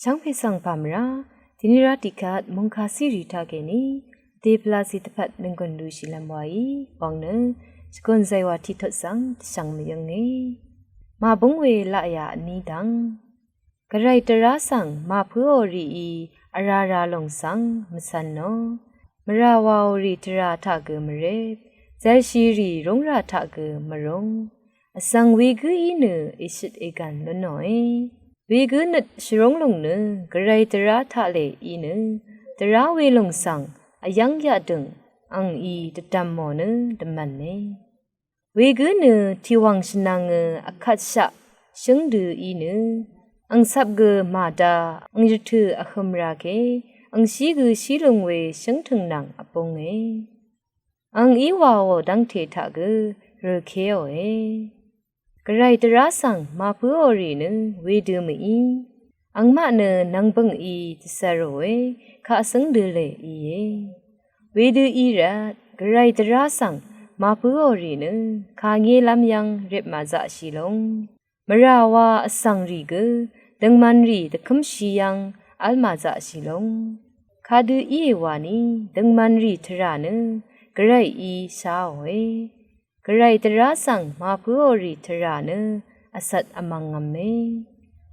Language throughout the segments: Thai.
ช่างเพสังพามราทินิราติกัดมงคาสิริทาเกนีเดพลาสิตพัดนึงกันดูชิลัมวายปองเนสกุนใจว่าทิทสังช่างไม่ยังเงมาบงเวละยานีดังกระไรตระสังมาเพื่อรีอาราลงสังมสันโนมราวารีตระทากมเรใจชีรีรงราทากมรงสังวิกุอินอิสิตเอกันลนอยวิกุนชรงลงเนกระไรตระทะเลอินตระเวลงสังอายังยะดึงอังอีตะดัมโมเนดมันเนเวกุนทิวังชนังอคัตชะชงดูอินอังสับกมาดาอังยุทธอคมราเกอังชีกชีลงเวชงถึงนังอปงเออังอีวาวดังเททะกเรเคโอเอกระไรตระสังมาเพื่อรีนเวดูมีอังมาเนนังบังอีตสรเวข้าสังเดเลอีเวดูอีระกระไรตระสังมาเพื่อรีนข้าเงลำยังเร็บมาจะชิลงมราวาสังรีกดังมันรีตะคำชียังอัลมาจะชิลงคาดูอีวานีดังมันรีทรานกระไรอีชาวเวกระไรตระสังมาเพื่อรีทรานอสัตอมังงมเม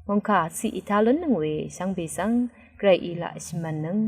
มงคาสีอิทาลนงเวสังเบสังกระไรอีละชิมันนึง